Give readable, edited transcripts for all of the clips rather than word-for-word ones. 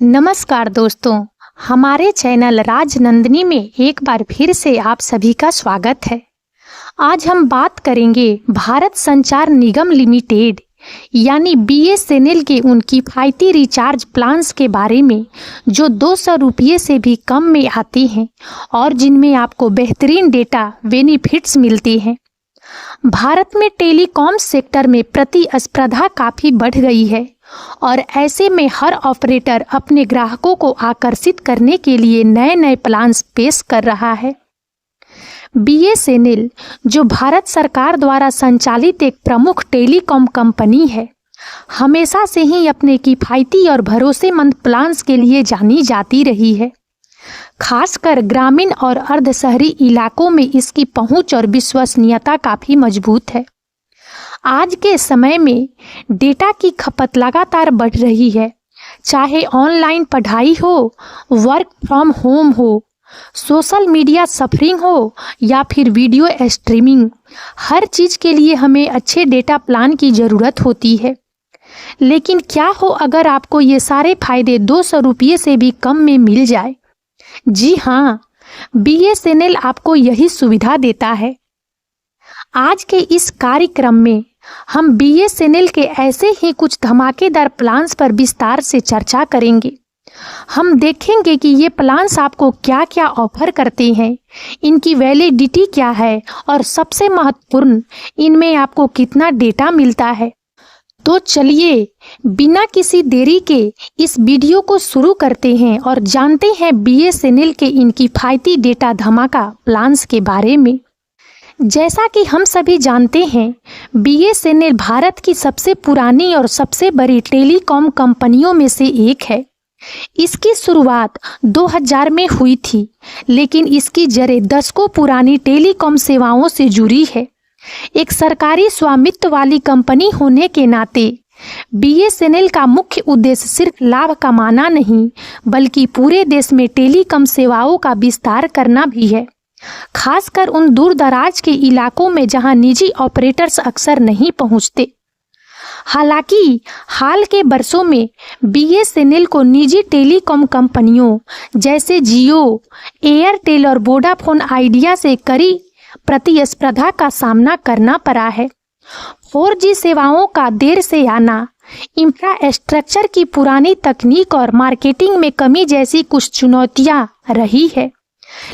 नमस्कार दोस्तों, हमारे चैनल राजनंदिनी में एक बार फिर से आप सभी का स्वागत है। आज हम बात करेंगे भारत संचार निगम लिमिटेड यानी BSNL के उन किफ़ायती रिचार्ज प्लान्स के बारे में जो 200 रुपये से भी कम में आते हैं और जिनमें आपको बेहतरीन डेटा बेनिफिट्स मिलते हैं। भारत में टेलीकॉम सेक्टर में प्रतिस्पर्धा काफ़ी बढ़ गई है और ऐसे में हर ऑपरेटर अपने ग्राहकों को आकर्षित करने के लिए नए नए प्लान्स पेश कर रहा है। BSNL जो भारत सरकार द्वारा संचालित एक प्रमुख टेलीकॉम कंपनी है, हमेशा से ही अपने किफ़ायती और भरोसेमंद प्लान्स के लिए जानी जाती रही है। खासकर ग्रामीण और अर्ध शहरी इलाकों में इसकी पहुंच और विश्वसनीयता काफ़ी मजबूत है। आज के समय में डेटा की खपत लगातार बढ़ रही है, चाहे ऑनलाइन पढ़ाई हो, वर्क फ्रॉम होम हो, सोशल मीडिया सफरिंग हो या फिर वीडियो स्ट्रीमिंग। हर चीज़ के लिए हमें अच्छे डेटा प्लान की ज़रूरत होती है। लेकिन क्या हो अगर आपको ये सारे फायदे 200 रुपये से भी कम में मिल जाए? जी हाँ, BSNL आपको यही सुविधा देता है। आज के इस कार्यक्रम में हम BSNL के ऐसे ही कुछ धमाकेदार प्लान्स पर विस्तार से चर्चा करेंगे। हम देखेंगे कि ये प्लान्स आपको क्या क्या ऑफर करते हैं, इनकी वैलिडिटी क्या है और सबसे महत्वपूर्ण, इनमें आपको कितना डेटा मिलता है। तो चलिए बिना किसी देरी के इस वीडियो को शुरू करते हैं और जानते हैं BSNL के इन किफ़ायती डेटा धमाका प्लान्स के बारे में। जैसा कि हम सभी जानते हैं, BSNL भारत की सबसे पुरानी और सबसे बड़ी टेलीकॉम कंपनियों में से एक है। इसकी शुरुआत 2000 में हुई थी, लेकिन इसकी जड़ें दशकों पुरानी टेलीकॉम सेवाओं से जुड़ी है। एक सरकारी स्वामित्व वाली कंपनी होने के नाते BSNL का मुख्य उद्देश्य सिर्फ लाभ कमाना नहीं, बल्कि पूरे देश में टेलीकॉम सेवाओं का विस्तार करना भी है, खासकर उन दूर दराज के इलाकों में जहां निजी ऑपरेटर्स अक्सर नहीं पहुंचते। हालांकि हाल के वर्षों में BSNL को निजी टेलीकॉम कंपनियों जैसे जियो, एयरटेल और वोडाफोन आइडिया से कड़ी प्रतिस्पर्धा का सामना करना पड़ा है। 4G सेवाओं का देर से आना, इंफ्रास्ट्रक्चर की पुरानी तकनीक और मार्केटिंग में कमी जैसी कुछ चुनौतियां रही है।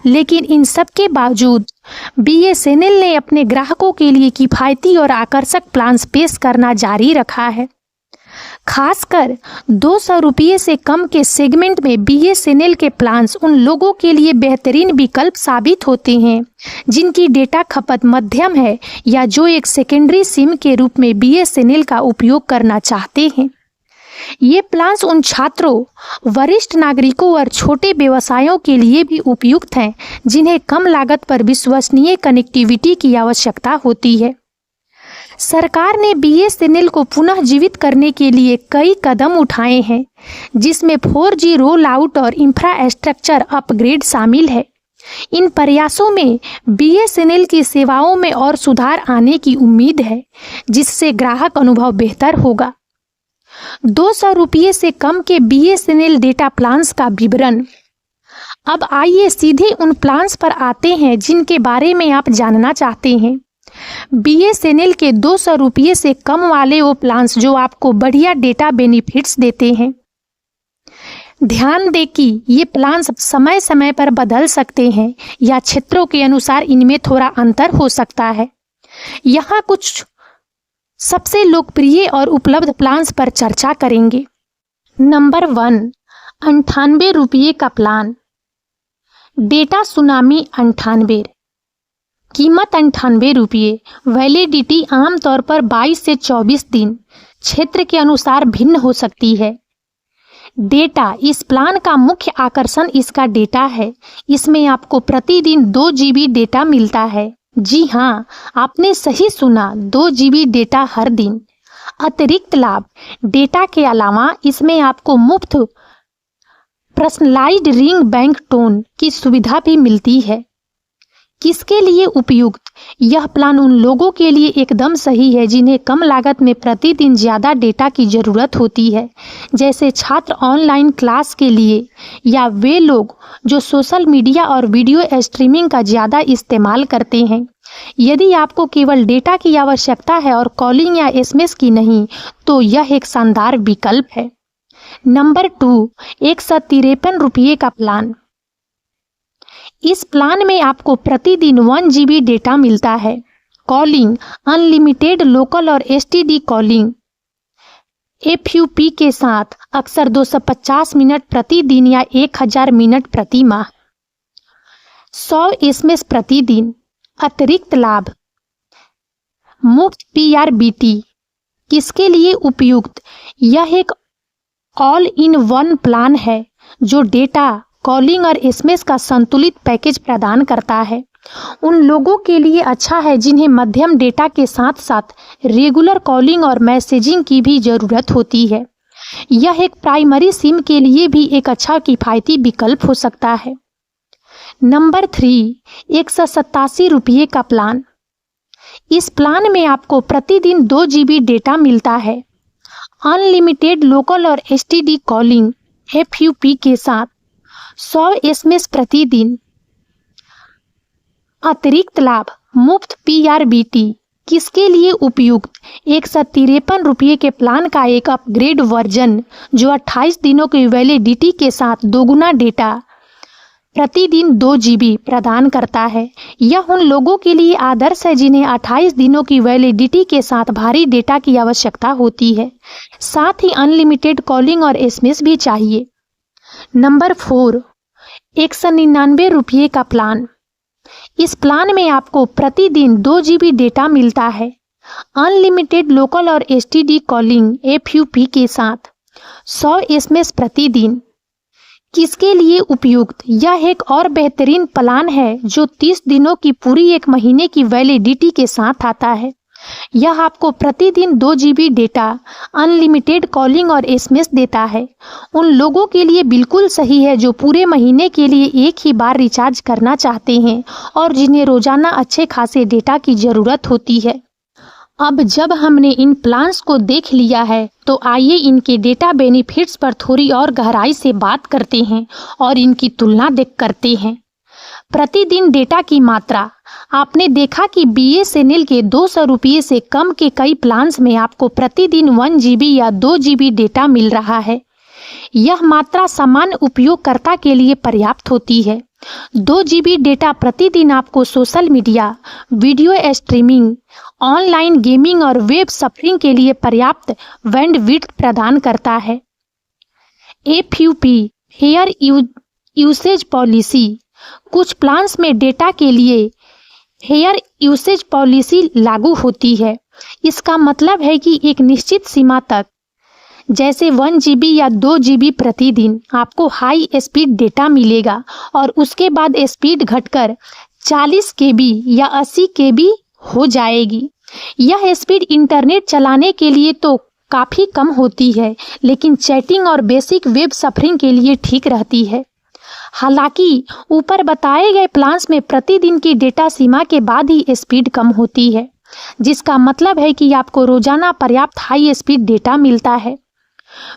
लेकिन इन सब के बावजूद BSNL ने अपने ग्राहकों के लिए किफ़ायती और आकर्षक प्लान्स पेश करना जारी रखा है। खासकर 200 रुपये से कम के सेगमेंट में BSNL के प्लान्स उन लोगों के लिए बेहतरीन विकल्प साबित होते हैं जिनकी डेटा खपत मध्यम है या जो एक सेकेंडरी सिम के रूप में BSNL का उपयोग करना चाहते हैं। ये प्लान्स उन छात्रों, वरिष्ठ नागरिकों और छोटे व्यवसायों के लिए भी उपयुक्त हैं जिन्हें कम लागत पर विश्वसनीय कनेक्टिविटी की आवश्यकता होती है। सरकार ने BSNL को पुनः जीवित करने के लिए कई कदम उठाए हैं, जिसमें 4G रोल आउट और इंफ्रास्ट्रक्चर अपग्रेड शामिल है। इन प्रयासों में BSNL की सेवाओं में और सुधार आने की उम्मीद है, जिससे ग्राहक अनुभव बेहतर होगा। 200 रुपये से कम के BSNL डेटा प्लान्स का विवरण। अब आइए सीधे उन प्लान्स पर आते हैं जिनके बारे में आप जानना चाहते हैं। BSNL के 200 रुपये से कम वाले वो प्लान्स जो आपको बढ़िया डेटा बेनिफिट्स देते हैं। ध्यान दें कि ये प्लान्स समय समय पर बदल सकते हैं या क्षेत्रों के अनुसार इनमें थोड़ा अंतर हो सकता है। यहाँ कुछ सबसे लोकप्रिय और उपलब्ध प्लान्स पर चर्चा करेंगे। नंबर 1, 98 रुपये का प्लान। डेटा सुनामी 98, कीमत 98 रुपये। वैलिडिटी आमतौर पर 22 से 24 दिन, क्षेत्र के अनुसार भिन्न हो सकती है। डेटा, इस प्लान का मुख्य आकर्षण इसका डेटा है। इसमें आपको प्रतिदिन 2 GB डेटा मिलता है। जी हाँ, आपने सही सुना, 2 GB डेटा हर दिन। अतिरिक्त लाभ, डेटा के अलावा इसमें आपको मुफ्त पर्सनलाइज्ड रिंग बैंक टोन की सुविधा भी मिलती है। किसके लिए उपयुक्त? यह प्लान उन लोगों के लिए एकदम सही है जिन्हें कम लागत में प्रतिदिन ज़्यादा डेटा की ज़रूरत होती है, जैसे छात्र ऑनलाइन क्लास के लिए या वे लोग जो सोशल मीडिया और वीडियो स्ट्रीमिंग का ज़्यादा इस्तेमाल करते हैं। यदि आपको केवल डेटा की आवश्यकता है और कॉलिंग या एसएमएस की नहीं, तो यह एक शानदार विकल्प है। नंबर 2, 153 रुपये का प्लान। इस प्लान में आपको प्रतिदिन 1 GB डेटा मिलता है। कॉलिंग अनलिमिटेड लोकल और एसटीडी कॉलिंग FUP के साथ अक्सर 250 मिनट प्रतिदिन या 1000 मिनट प्रति माह। 100 SMS प्रतिदिन। अतिरिक्त लाभ, मुफ्त PRBT। किसके लिए उपयुक्त? यह एक ऑल इन वन प्लान है जो डेटा, कॉलिंग और एसएमएस का संतुलित पैकेज प्रदान करता है। उन लोगों के लिए अच्छा है जिन्हें मध्यम डेटा के साथ साथ रेगुलर कॉलिंग और मैसेजिंग की भी ज़रूरत होती है। यह एक प्राइमरी सिम के लिए भी एक अच्छा किफ़ायती विकल्प हो सकता है। नंबर 3, 187 रुपये का प्लान। इस प्लान में आपको प्रतिदिन 2 GB डेटा मिलता है। अनलिमिटेड लोकल और एसटीडी कॉलिंग FUP के साथ 100 SMS प्रतिदिन। अतिरिक्त लाभ, मुफ्त PRBT। किसके लिए उपयुक्त? 153 रुपये के प्लान का एक अपग्रेड वर्जन जो 28 दिनों की वैलिडिटी के साथ दोगुना डेटा प्रतिदिन 2 GB प्रदान करता है। यह उन लोगों के लिए आदर्श है जिन्हें 28 दिनों की वैलिडिटी के साथ भारी डेटा की आवश्यकता होती है, साथ ही अनलिमिटेड कॉलिंग और एसएमएस भी चाहिए। नंबर 4, 199 रुपये का प्लान। इस प्लान में आपको प्रतिदिन 2 GB डेटा मिलता है। अनलिमिटेड लोकल और एसटीडी कॉलिंग FUP के साथ 100 SMS प्रतिदिन। किसके लिए उपयुक्त? यह एक और बेहतरीन प्लान है जो 30 दिनों की पूरी 1 महीने की वैलिडिटी के साथ आता है। यह आपको प्रतिदिन 2 GB डेटा, अनलिमिटेड कॉलिंग और एसएमएस देता है। उन लोगों के लिए बिल्कुल सही है जो पूरे महीने के लिए एक ही बार रिचार्ज करना चाहते हैं और जिन्हें रोजाना अच्छे खासे डेटा की ज़रूरत होती है। अब जब हमने इन प्लान्स को देख लिया है तो आइए इनके डेटा बेनिफिट्स पर थोड़ी और गहराई से बात करते हैं और इनकी तुलना करते हैं। प्रतिदिन डेटा की मात्रा। आपने देखा कि BSNL के 200 रुपये से कम के कई प्लान्स में आपको प्रतिदिन 1 GB या 2 GB डेटा मिल रहा है। यह मात्रा सामान्य उपयोगकर्ता के लिए पर्याप्त होती है। 2 GB डेटा प्रतिदिन आपको social media, video streaming, online gaming और वेब सर्फिंग के लिए पर्याप्त बैंडविड्थ प्रदान करता है। FUP fair usage policy. कुछ प्लान्स में डेटा के लिए हेयर यूसेज पॉलिसी लागू होती है। इसका मतलब है कि एक निश्चित सीमा तक, जैसे 1 GB या 2 GB प्रतिदिन, आपको हाई स्पीड डेटा मिलेगा और उसके बाद स्पीड घटकर 40 KB या 80 KB हो जाएगी। यह स्पीड इंटरनेट चलाने के लिए तो काफ़ी कम होती है, लेकिन चैटिंग और बेसिक वेब सर्फिंग के लिए ठीक रहती है। हालांकि ऊपर बताए गए प्लान्स में प्रतिदिन की डेटा सीमा के बाद ही स्पीड कम होती है, जिसका मतलब है कि आपको रोजाना पर्याप्त हाई स्पीड डेटा मिलता है।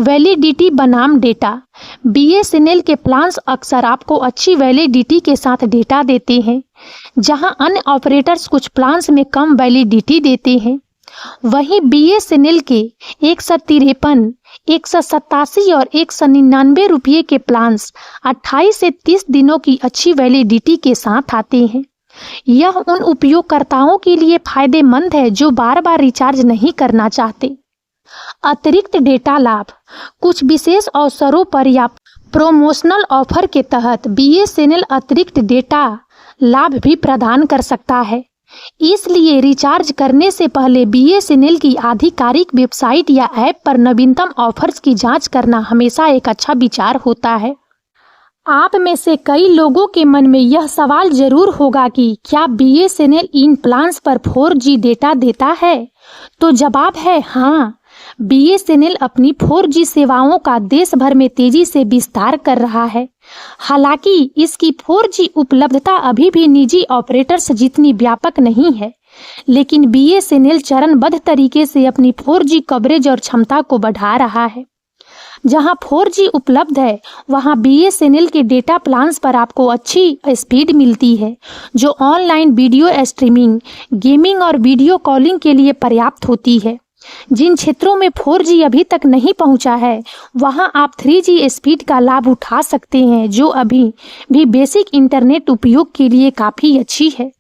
वैलिडिटी बनाम डेटा। BSNL के प्लान्स अक्सर आपको अच्छी वैलिडिटी के साथ डेटा देते हैं, जहां अन्य ऑपरेटर्स कुछ प्लान्स में कम वैलिडिटी देते हैं। वहीं BSNL के 153, 187 और 199 रुपये के प्लान्स 28 से 30 दिनों की अच्छी वैलिडिटी के साथ आते हैं। यह उन उपयोगकर्ताओं के लिए फायदेमंद है जो बार बार रिचार्ज नहीं करना चाहते। अतिरिक्त डेटा लाभ। कुछ विशेष अवसरों पर या प्रोमोशनल ऑफर के तहत BSNL अतिरिक्त डेटा लाभ भी प्रदान कर सकता है। इसलिए रिचार्ज करने से पहले BSNL की आधिकारिक वेबसाइट या ऐप पर नवीनतम ऑफर्स की जांच करना हमेशा एक अच्छा विचार होता है। आप में से कई लोगों के मन में यह सवाल जरूर होगा कि क्या BSNL इन प्लान्स पर 4G डेटा देता है? तो जवाब है हाँ। BSNL अपनी 4G सेवाओं का देश भर में तेजी से विस्तार कर रहा है। हालांकि इसकी 4G उपलब्धता अभी भी निजी ऑपरेटर्स जितनी व्यापक नहीं है, लेकिन BSNL चरणबद्ध तरीके से अपनी 4G कवरेज और क्षमता को बढ़ा रहा है। जहां 4G उपलब्ध है, वहां BSNL के डेटा प्लान्स पर आपको अच्छी स्पीड मिलती है, जो ऑनलाइन वीडियो स्ट्रीमिंग, गेमिंग और वीडियो कॉलिंग के लिए पर्याप्त होती है। जिन क्षेत्रों में 4G अभी तक नहीं पहुंचा है, वहां आप 3G स्पीड का लाभ उठा सकते हैं, जो अभी भी बेसिक इंटरनेट उपयोग के लिए काफ़ी अच्छी है।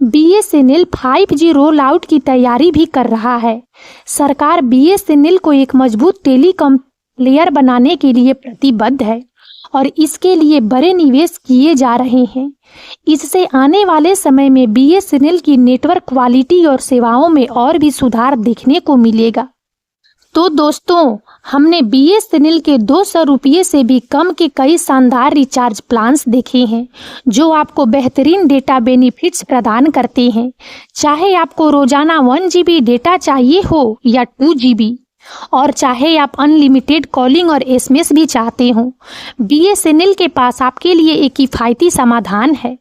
BSNL 5G रोल आउट की तैयारी भी कर रहा है। सरकार BSNL को एक मजबूत टेलीकॉम प्लेयर बनाने के लिए प्रतिबद्ध है और इसके लिए बड़े निवेश किए जा रहे हैं। इससे आने वाले समय में BSNL की नेटवर्क क्वालिटी और सेवाओं में और भी सुधार देखने को मिलेगा। तो दोस्तों, हमने BSNL के 200 रुपये से भी कम के कई शानदार रिचार्ज प्लान्स देखे हैं, जो आपको बेहतरीन डेटा बेनिफिट्स प्रदान करते हैं। चाहे आपको रोजाना 1 GB डेटा चाहिए हो या 2 GB, और चाहे आप अनलिमिटेड कॉलिंग और SMS भी चाहते हो, BSNL के पास आपके लिए एक किफ़ायती समाधान है।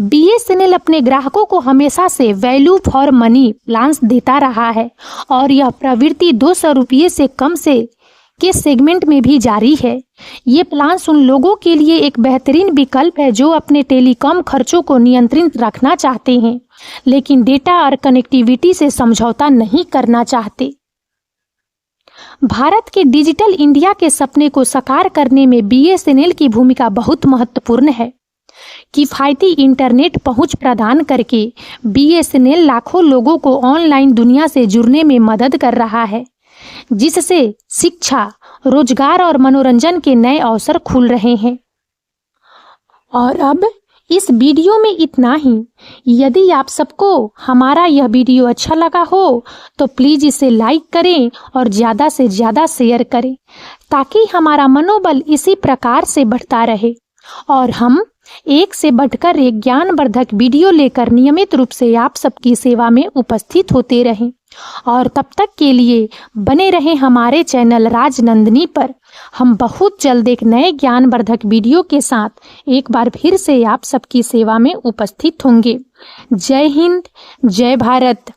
BSNL अपने ग्राहकों को हमेशा से वैल्यू फॉर मनी प्लान्स देता रहा है और यह प्रवृत्ति 200 रुपये से कम से के सेगमेंट में भी जारी है। ये प्लान्स उन लोगों के लिए एक बेहतरीन विकल्प है जो अपने टेलीकॉम खर्चों को नियंत्रित रखना चाहते हैं, लेकिन डेटा और कनेक्टिविटी से समझौता नहीं करना चाहते। भारत के डिजिटल इंडिया के सपने को साकार करने में BSNL की भूमिका बहुत महत्वपूर्ण है। किफ़ायती इंटरनेट पहुंच प्रदान करके BSNL लाखों लोगों को ऑनलाइन दुनिया से जुड़ने में मदद कर रहा है, जिससे शिक्षा, रोजगार और मनोरंजन के नए अवसर खुल रहे हैं। और अब इस वीडियो में इतना ही। यदि आप सबको हमारा यह वीडियो अच्छा लगा हो तो प्लीज़ इसे लाइक करें और ज़्यादा से ज़्यादा शेयर करें, ताकि हमारा मनोबल इसी प्रकार से बढ़ता रहे और हम एक से बढ़कर एक ज्ञानवर्धक वीडियो लेकर नियमित रूप से आप सबकी सेवा में उपस्थित होते रहें। और तब तक के लिए बने रहें हमारे चैनल राजनंदिनी पर। हम बहुत जल्द एक नए ज्ञानवर्धक वीडियो के साथ एक बार फिर से आप सबकी सेवा में उपस्थित होंगे। जय हिंद, जय भारत।